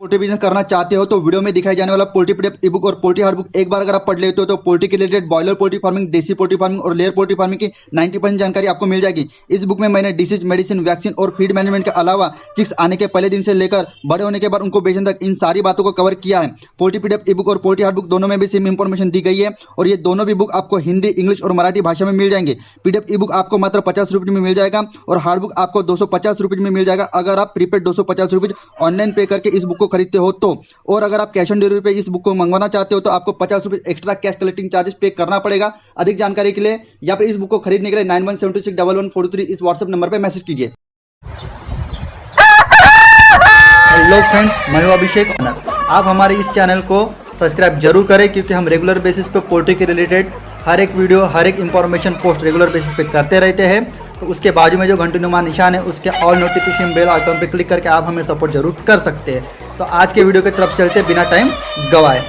Poultry business करना चाहते हो तो वीडियो में दिखाई जाने वाला पोल्ट्री पीडीएफ ई बुक और पोल्ट्री हार्ड बुक एक बार अगर आप पढ़ लेते हो तो पोल्ट्री के रिलेटेड बॉयलर पोल्ट्री फार्मिंग, देसी पोल्ट्री फार्मिंग और लेयर पोल्ट्री फार्मिंग की 90% जानकारी आपको मिल जाएगी। इस बुक में मैंने डिसीज, मेडिसिन, वैक्सीन और फीड मैनेजमेंट के अलावा चिक्स आने के पहले दिन से लेकर बड़े होने के बाद उनको बेचने तक इन सारी बातों को कवर किया है। पोल्ट्री पीडीएफ ई बुक और पोल्ट्री हार्ड बुक दोनों में भी सेम इंफॉर्मेशन दी गई है और ये दोनों भी बुक आपको हिंदी, इंग्लिश और मराठी भाषा में मिल जाएंगे। पीडीएफ ई बुक आपको मात्र 50 रुपये में मिल जाएगा और हार्ड बुक आपको 250 रुपये में मिल जाएगा अगर आप प्रीपेड 250 रुपये ऑनलाइन पे करके इस बुक को खरीदते हो तो। और अगर आप कैश ऑन डिलीवरी पे इस बुक को मंगवाना चाहते हो तो आपको 50 रुपये एक्स्ट्रा कैश कलेक्टिंग चार्जेस पे करना पड़ेगा। अधिक जानकारी के लिए या फिर इस बुक को खरीदने के लिए 91761143 इस व्हाट्सएप नंबर पे मैसेज कीजिए। हेलो फ्रेंड्स, मैं हूं अभिषेक। आप हमारे इस चैनल को सब्सक्राइब जरूर करें क्योंकि हम रेगुलर बेसिस पे पोल्ट्री के रिलेटेड हर एक वीडियो, हर एक इंफॉर्मेशन पोस्ट रेगुलर बेसिस पे करते रहते हैं। तो उसके बाजू में जो घंटीनुमा निशान है उसके ऑल नोटिफिकेशन बेल आइकन पे क्लिक करके आप हमें सपोर्ट जरूर कर सकते हैं। तो आज के वीडियो की तरफ चलते बिना टाइम गवाए।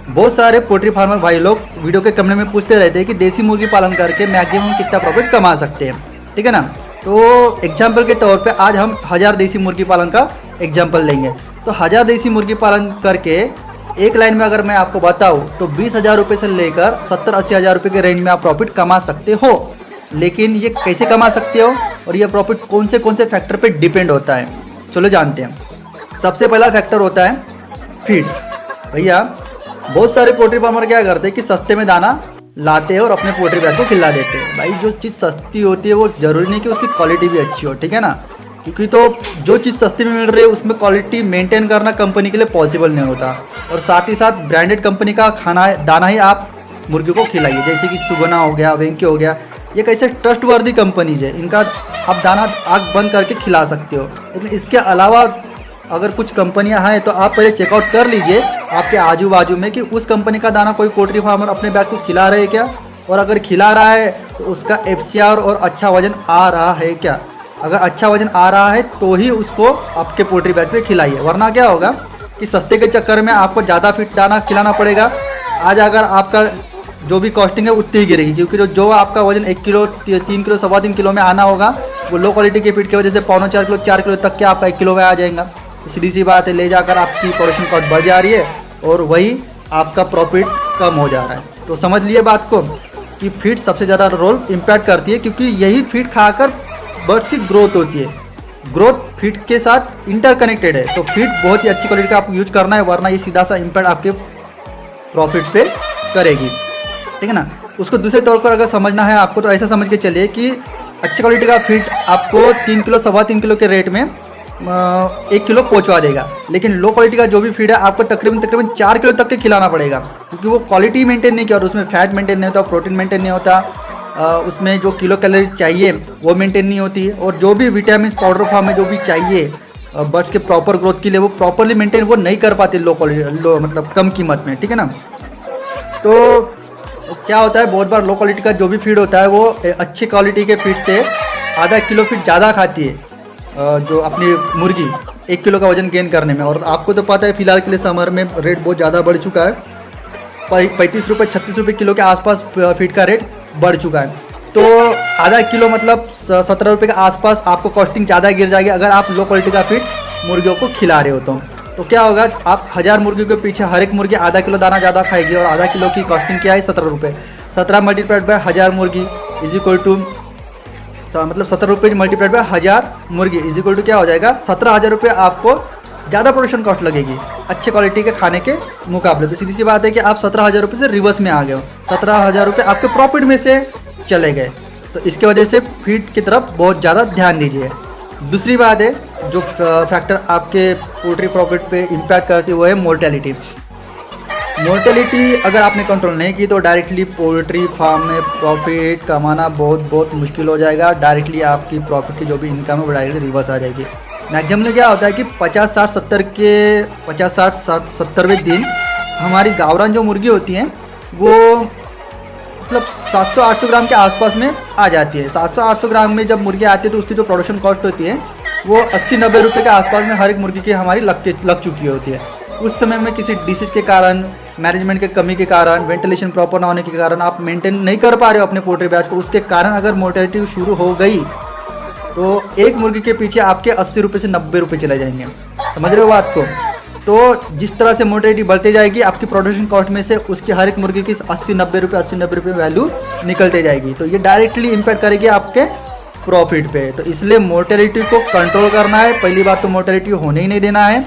बहुत सारे पोल्ट्री फार्मर भाई लोग वीडियो के कमेंट में पूछते रहते हैं कि देसी मुर्गी पालन करके मैक्सिमम कितना प्रॉफिट कमा सकते हैं, ठीक है ना। तो एग्जाम्पल के तौर पे आज हम 1000 देसी मुर्गी पालन का एग्जाम्पल लेंगे। तो 1000 देसी मुर्गी पालन करके एक लाइन में अगर मैं आपको बताऊँ तो 20,000 रुपये से लेकर 70-80 हज़ार रुपये के रेंज में आप प्रॉफिट कमा सकते हो। लेकिन ये कैसे कमा सकते हो और ये प्रॉफिट कौन से फैक्टर पे डिपेंड होता है, चलो जानते हैं। सबसे पहला फैक्टर होता है फीड। भैया बहुत सारे पोल्ट्री फार्मर क्या करते हैं कि सस्ते में दाना लाते हैं और अपने पोल्ट्री बैग को खिला देते हैं। भाई जो चीज़ सस्ती होती है वो ज़रूरी नहीं कि उसकी क्वालिटी भी अच्छी हो, ठीक है ना। क्योंकि तो जो चीज़ सस्ती में मिल रही है उसमें क्वालिटी मेंटेन करना कंपनी के लिए पॉसिबल नहीं होता। और साथ ही साथ ब्रांडेड कंपनी का दाना ही आप मुर्गी को खिलाइए, जैसे कि सुगना हो गया, वेंकी हो गया। ये कैसे ट्रस्टवर्दी कंपनीज है, इनका आप दाना आँख बंद करके खिला सकते हो। लेकिन इसके अलावा अगर कुछ कंपनियां हैं तो आप पहले चेकआउट कर लीजिए आपके आजू बाजू में कि उस कंपनी का दाना कोई पोल्ट्री फार्मर अपने बैग को खिला रहे हैं क्या, और अगर खिला रहा है तो उसका FCR और अच्छा वजन आ रहा है क्या। अगर अच्छा वजन आ रहा है तो ही उसको आपके पोल्ट्री बैग पे खिलाइए, वरना क्या होगा कि सस्ते के चक्कर में आपको ज़्यादा फीड दाना खिलाना पड़ेगा। आज अगर आपका जो भी कॉस्टिंग है उतनी ही गिरेगी, क्योंकि जो आपका वजन 1 किलो, 3 किलो, 3.25 किलो में आना होगा वो लो क्वालिटी के फीड की वजह से 4.25 किलो, 4 किलो तक के आपका 1 किलो में आ जाएगा। तो सीधी सी बात है, ले जाकर आपकी प्रोडक्शन कॉस्ट बढ़ जा रही है और वही आपका प्रॉफिट कम हो जा रहा है। तो समझ लिए बात को कि फीड सबसे ज़्यादा रोल इम्पैक्ट करती है, क्योंकि यही फीड खाकर बर्ड्स की ग्रोथ होती है। ग्रोथ फीड के साथ इंटरकनेक्टेड है। तो फीड बहुत ही अच्छी क्वालिटी का आप यूज करना है, वरना ये सीधा सा इम्पैक्ट आपके प्रॉफिट पे करेगी, ठीक है ना। उसको दूसरे तौर पर अगर समझना है आपको तो ऐसा समझ के चलिए कि अच्छी क्वालिटी का फीड आपको 3 किलो, 3.25 किलो के रेट में 1 किलो पहुंचवा देगा। लेकिन लो क्वालिटी का जो भी फीड है आपको तकरीबन 4 किलो तक के खिलाना पड़ेगा, क्योंकि वो क्वालिटी मेंटेन नहीं किया और उसमें फैट मेंटेन नहीं होता, प्रोटीन मेंटेन नहीं होता, उसमें जो किलो कैलोरी चाहिए वो मेंटेन नहीं होती, और जो भी विटामिन पाउडर फॉर्म में जो भी चाहिए बर्ड्स के प्रॉपर ग्रोथ के लिए वो प्रॉपरली मेंटेन वो नहीं कर पाते लो मतलब कम कीमत में, ठीक है ना। तो क्या होता है, बहुत बार लो क्वालिटी का जो भी फीड होता है वो अच्छी क्वालिटी के फीड से आधा किलो फीड ज़्यादा खाती है जो अपनी मुर्गी 1 किलो का वजन गेन करने में। और आपको तो पता है फिलहाल के लिए समर में रेट बहुत ज़्यादा बढ़ चुका है, 35 रुपये 36 रुपये किलो के आसपास फीड का रेट बढ़ चुका है। तो आधा किलो मतलब 17 रुपये के आसपास आपको कॉस्टिंग ज़्यादा गिर जाएगी अगर आप लो क्वालिटी का फीड मुर्गियों को खिला रहे हो तो क्या होगा, आप 1000 मुर्गियों के पीछे हर एक मुर्गी आधा किलो दाना ज़्यादा खाएगी और आधा किलो की कॉस्टिंग क्या है 17 रुपये। 17 मल्टीप्लाइड बाय 1000 मुर्गी इज इक्वल टू मतलब 17 रुपये मल्टीप्लाइड बाय 1000 मुर्गी इज इक्वल टू क्या हो जाएगा, 17,000 रुपये आपको ज़्यादा प्रोडक्शन कॉस्ट लगेगी अच्छे क्वालिटी के खाने के मुकाबले। तो सीधी सी बात है कि आप 17,000 रुपये से रिवर्स में आ गए हो, 17,000 रुपये आपके प्रॉफिट में से चले गए। तो इसके वजह से फीड की तरफ बहुत ज़्यादा ध्यान दीजिए। दूसरी बात है जो फैक्टर आपके पोल्ट्री प्रॉफिट पे इम्पैक्ट करती है वो है मोर्टेलिटी। मोर्टेलिटी अगर आपने कंट्रोल नहीं की तो डायरेक्टली पोल्ट्री फार्म में प्रॉफिट कमाना बहुत मुश्किल हो जाएगा। डायरेक्टली आपकी प्रॉफिट की जो भी इनकम है वो डायरेक्टली रिवर्स आ जाएगी। मैक्सिमम में क्या होता है कि 50-60-70वें दिन हमारी गावरान जो मुर्गी होती हैं वो मतलब 700-800 ग्राम के आसपास में आ जाती है। 700-800 ग्राम में जब मुर्गी आती है तो उसकी जो प्रोडक्शन कॉस्ट होती है वो 80-90 रुपये के आसपास में हर एक मुर्गी की हमारी लग चुकी होती है। उस समय में किसी डिसीज के कारण, मैनेजमेंट के कमी के कारण, वेंटिलेशन प्रॉपर ना होने के कारण आप मेंटेन नहीं कर पा रहे हो अपने पोल्ट्री बैच को, उसके कारण अगर मोर्टेलिटी शुरू हो गई तो एक मुर्गी के पीछे आपके 80 रुपये से 90 रुपये चले जाएंगे। समझ रहे हो बात को। तो जिस तरह से मोर्टेलिटी बढ़ती जाएगी आपकी प्रोडक्शन कॉस्ट में से उसकी हर एक मुर्गी की 80-90 रुपये वैल्यू निकलते जाएगी। तो ये डायरेक्टली इम्पैक्ट करेगी आपके प्रॉफिट पे। तो इसलिए मोर्टेलिटी को कंट्रोल करना है। पहली बात तो मोर्टेलिटी होने ही नहीं देना है।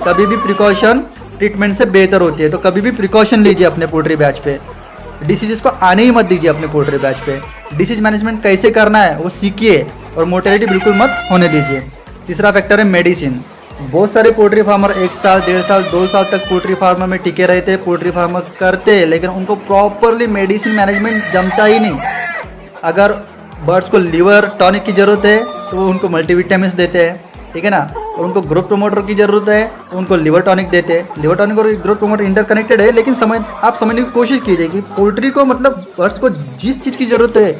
कभी भी प्रिकॉशन ट्रीटमेंट से बेहतर होती है, तो कभी भी प्रिकॉशन लीजिए अपने पोल्ट्री बैच पे। डिसीज़ को आने ही मत दीजिए अपने पोल्ट्री बैच पे। डिसीज मैनेजमेंट कैसे करना है वो सीखिए और मोर्टेलिटी बिल्कुल मत होने दीजिए। तीसरा फैक्टर है मेडिसिन। बहुत सारे पोल्ट्री फार्मर 1 साल, 1.5 साल, 2 साल तक पोल्ट्री फार्मर में टिके रहते, पोल्ट्री फार्मर करते, लेकिन उनको प्रॉपरली मेडिसिन मैनेजमेंट जमता ही नहीं। अगर बर्ड्स को लिवर टॉनिक की ज़रूरत है तो वो उनको मल्टीविटामिन देते हैं, ठीक है ना। और उनको ग्रोथ प्रमोटर की ज़रूरत है तो उनको लिवर टॉनिक देते हैं। लिवर टॉनिक और ग्रोथ प्रमोटर इंटरकनेक्टेड है, लेकिन आप समझने की कोशिश कीजिए कि पोल्ट्री को मतलब बर्ड्स को जिस चीज़ की ज़रूरत है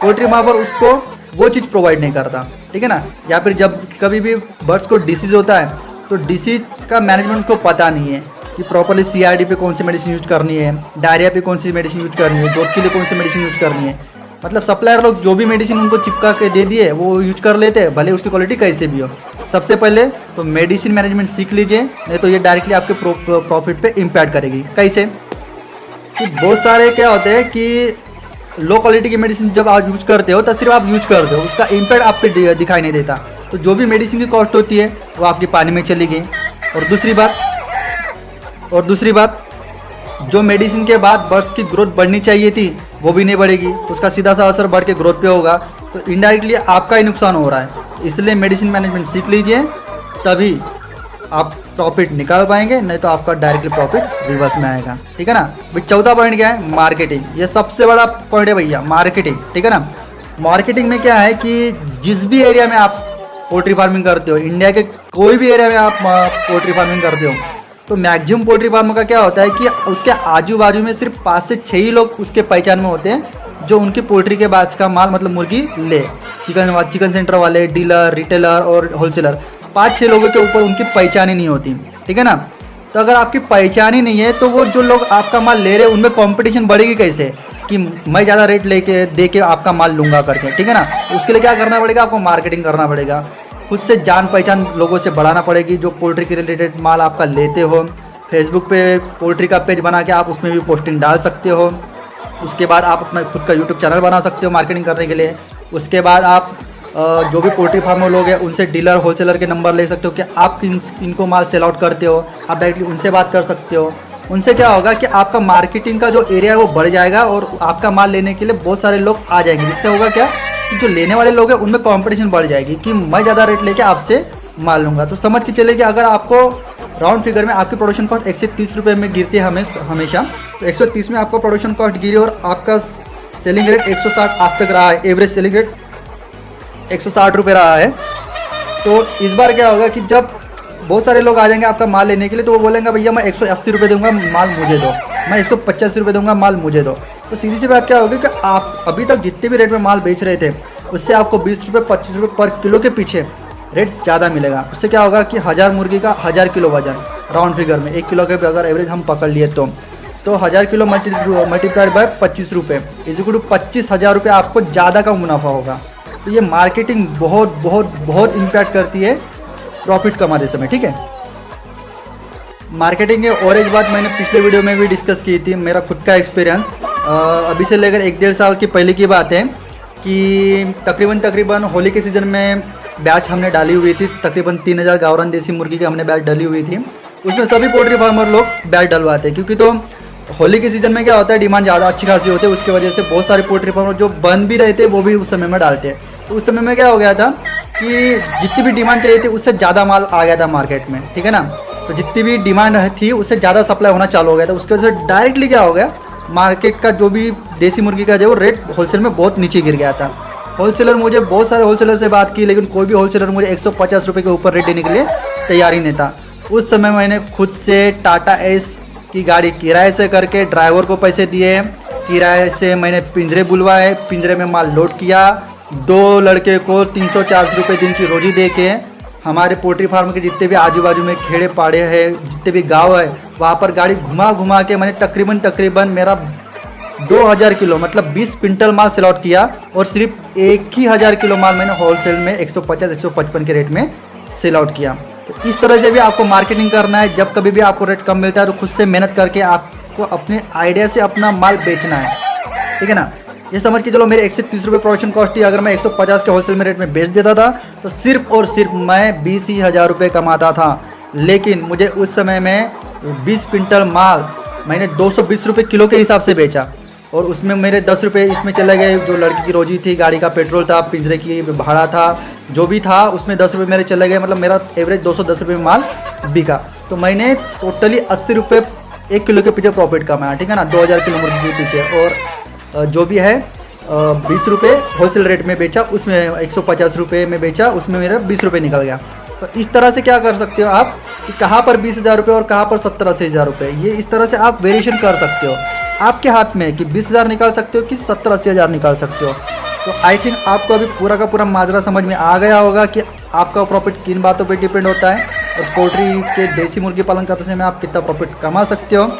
पोल्ट्री फार्मर उसको वो चीज़ प्रोवाइड नहीं करता, ठीक है ना। या फिर जब कभी भी बर्ड्स को डिसीज़ होता है तो डिसीज का मैनेजमेंट को पता नहीं है कि प्रॉपरली CRD पे कौन सी मेडिसिन यूज करनी है, डायरिया पे कौन सी मेडिसिन यूज करनी है, ग्रोथ के लिए कौन सी मेडिसिन यूज करनी है। मतलब सप्लायर लोग जो भी मेडिसिन उनको चिपका के दे दिए वो यूज कर लेते हैं, भले उसकी क्वालिटी कैसे भी हो। सबसे पहले तो मेडिसिन मैनेजमेंट सीख लीजिए, नहीं तो ये डायरेक्टली आपके प्रॉफिट पे इम्पैक्ट करेगी। कैसे कि बहुत सारे क्या होते हैं कि लो क्वालिटी की मेडिसिन जब आप यूज करते हो तो सिर्फ आप यूज करते हो, उसका इम्पैक्ट आप पे दिखाई नहीं देता। तो जो भी मेडिसिन की कॉस्ट होती है वो आपकी पानी में चली गई। और दूसरी बात जो मेडिसिन के बाद बर्ड्स की ग्रोथ बढ़नी चाहिए थी वो भी नहीं बढ़ेगी, उसका सीधा सा असर बढ़ के ग्रोथ पे होगा। तो इनडायरेक्टली आपका ही नुकसान हो रहा है। इसलिए मेडिसिन मैनेजमेंट सीख लीजिए, तभी आप प्रॉफिट निकाल पाएंगे, नहीं तो आपका डायरेक्टली प्रॉफिट रिवर्स में आएगा, ठीक है ना। भाई चौथा पॉइंट क्या है? मार्केटिंग। ये सबसे बड़ा पॉइंट है भैया, मार्केटिंग, ठीक है ना। मार्केटिंग में क्या है कि जिस भी एरिया में आप पोल्ट्री फार्मिंग करते हो, इंडिया के कोई भी एरिया में आप पोल्ट्री फार्मिंग करते हो, तो मैक्सिमम पोल्ट्री फार्मर का क्या होता है कि उसके आजू बाजू में सिर्फ 5 से 6 ही लोग उसके पहचान में होते हैं जो उनकी पोल्ट्री के बैच का माल मतलब मुर्गी ले। चिकन सेंटर वाले, डीलर, रिटेलर और होलसेलर, 5-6 लोगों के ऊपर उनकी पहचान ही नहीं होती, ठीक है ना। तो अगर आपकी पहचान ही नहीं है तो वो जो लोग आपका माल ले रहे हैं उनमें कंपटीशन बढ़ेगी कैसे कि मैं ज़्यादा रेट लेके दे के आपका माल लूँगा करके, ठीक है ना। उसके लिए क्या करना पड़ेगा? आपको मार्केटिंग करना पड़ेगा, खुद से जान पहचान लोगों से बढ़ाना पड़ेगी। जो पोल्ट्री के रिलेटेड माल आपका लेते हो, फेसबुक पे पोल्ट्री का पेज बना के आप उसमें भी पोस्टिंग डाल सकते हो। उसके बाद आप अपना खुद का यूट्यूब चैनल बना सकते हो मार्केटिंग करने के लिए। उसके बाद आप जो भी पोल्ट्री फार्मर लोग हैं उनसे डीलर, होलसेलर के नंबर ले सकते हो कि आप इनको माल सेल आउट करते हो, आप डायरेक्टली उनसे बात कर सकते हो। उनसे क्या होगा कि आपका मार्केटिंग का जो एरिया है वो बढ़ जाएगा और आपका माल लेने के लिए बहुत सारे लोग आ जाएंगे। जिससे होगा क्या कि जो लेने वाले लोग हैं उनमें कंपटीशन बढ़ जाएगी कि मैं ज़्यादा रेट लेके आपसे माल लूँगा। तो समझ के चले कि अगर आपको राउंड फिगर में आपकी प्रोडक्शन कॉस्ट 130 रुपये में गिरती है हमेशा, तो 130 में आपका प्रोडक्शन कॉस्ट गिरी और आपका सेलिंग रेट 160 आज तक रहा है, एवरेज सेलिंग रेट 160 रुपये रहा है। तो इस बार क्या होगा कि जब बहुत सारे लोग आ जाएंगे आपका माल लेने के लिए, तो वो बोलेंगे भैया मैं 180 रुपये दूंगा, माल मुझे दो, मैं 185 रुपये दूंगा, माल मुझे दो। तो सीधी सी बात क्या होगी कि आप अभी तक जितने भी रेट में माल बेच रहे थे उससे आपको 20 रुपये 25 रुपये पर किलो के पीछे रेट ज़्यादा मिलेगा। उससे क्या होगा कि 1000 मुर्गी का 1000 किलो वजन राउंड फिगर में 1 किलो के अगर एवरेज हम पकड़ लिए तो 1000 किलो मल्टीप्लाइड बाय 25 रुपये इक्वल टू 25,000 रुपये आपको ज़्यादा का मुनाफा होगा। तो ये मार्केटिंग बहुत बहुत बहुत इम्पैक्ट करती है प्रॉफिट कमाते समय, ठीक है। मार्केटिंग के और एक बात मैंने पिछले वीडियो में भी डिस्कस की थी, मेरा खुद का एक्सपीरियंस अभी से लेकर 1-1.5 साल की पहले की बात है कि तकरीबन होली के सीज़न में बैच हमने डाली हुई थी। तकरीबन 3000 गावरान देसी मुर्गी की हमने बैच डाली हुई थी। उसमें सभी पोल्ट्री फार्मर लोग बैच डलवाते हैं क्योंकि तो होली के सीज़न में क्या होता है डिमांड ज़्यादा अच्छी खासी होती है। उसकी वजह से बहुत सारे पोल्ट्री फार्मर जो बंद भी रहते वो भी उस समय में डालते हैं। तो उस समय में क्या हो गया था कि जितनी भी डिमांड चाहिए थी उससे ज़्यादा माल आ गया था मार्केट में, ठीक है ना। तो जितनी भी डिमांड थी उससे ज़्यादा सप्लाई होना चालू हो गया था। उसकी वजह से डायरेक्टली क्या हो गया, मार्केट का जो भी देसी मुर्गी का जो रेट होलसेल में बहुत नीचे गिर गया था। होलसेलर, मुझे बहुत सारे होलसेलर से बात की लेकिन कोई भी होलसेलर मुझे 150 रुपये के ऊपर रेट देने के लिए तैयार ही नहीं था। उस समय मैंने खुद से टाटा एस की गाड़ी किराए से करके ड्राइवर को पैसे दिए, किराए से मैंने पिंजरे बुलवाए, पिंजरे में माल लोड किया, 2 लड़के को 300-400 रुपये दिन की रोजी दे के हमारे पोल्ट्री फार्म के जितने भी आजू बाजू में खेड़े पाड़े हैं, जितने भी गांव है, वहाँ पर गाड़ी घुमा घुमा के मैंने तकरीबन मेरा 2000 किलो मतलब 20 क्विंटल माल सेल आउट किया। और सिर्फ 1000 किलो माल मैंने होलसेल में 150-155 के रेट में सेल आउट किया। तो इस तरह से भी आपको मार्केटिंग करना है। जब कभी भी आपको रेट कम मिलता है तो खुद से मेहनत करके आपको अपने आइडिया से अपना माल बेचना है, ठीक है ना। ये समझ के चलो मेरे 130 रुपये प्रोडक्शन कॉस्ट थी, अगर मैं 150 के होलसेल में रेट में बेच देता था तो सिर्फ और सिर्फ मैं 20,000 रुपये कमाता था। लेकिन मुझे उस समय में 20 क्विंटल माल मैंने 220 रुपये किलो के हिसाब से बेचा, और उसमें मेरे 10 रुपये इसमें चले गए, जो लड़की की रोजी थी, गाड़ी का पेट्रोल था, पिंजरे की भाड़ा था, जो भी था उसमें 10 रुपये मेरे चले गए। मतलब मेरा एवरेज 210 रुपये में माल बिका। तो मैंने टोटली 80 रुपये 1 किलो के पीछे प्रॉफिट कमाया, ठीक है ना, 2000 किलो मुर्गी के पीछे। और जो भी है 20 रुपये होलसेल रेट में बेचा, उसमें 150 रुपये में बेचा, उसमें मेरा 20 रुपये निकल गया। तो इस तरह से क्या कर सकते हो आप कि कहाँ पर 20,000 रुपये और कहाँ पर 70-80,000 रुपये, ये इस तरह से आप वेरिएशन कर सकते हो। आपके हाथ में कि 20,000 निकाल सकते हो कि 70-80,000 निकाल सकते हो। तो आई थिंक आपको अभी पूरा का पूरा माजरा समझ में आ गया होगा कि आपका प्रॉफिट किन बातों पे डिपेंड होता है, और पोल्ट्री के देसी मुर्गी पालन करते समय आप कितना प्रॉफिट कमा सकते हो।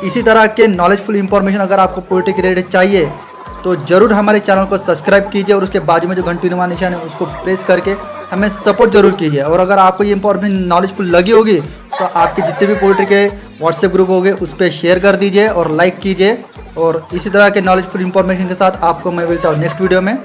इसी तरह के नॉलेजफुल इंफॉर्मेशन अगर आपको पोल्ट्री के रिलेटेड चाहिए तो ज़रूर हमारे चैनल को सब्सक्राइब कीजिए, और उसके बाजू में जो घंटी नुमा निशान है उसको प्रेस करके हमें सपोर्ट जरूर कीजिए। और अगर आपको ये इंफॉर्मेशन नॉलेजफुल लगी होगी तो आपके जितने भी पोल्ट्री के व्हाट्सएप ग्रुप होंगे उस पर शेयर कर दीजिए और लाइक कीजिए। और इसी तरह के नॉलेजफुल इंफॉर्मेशन के साथ आपको मैं मिलता हूँ नेक्स्ट वीडियो में।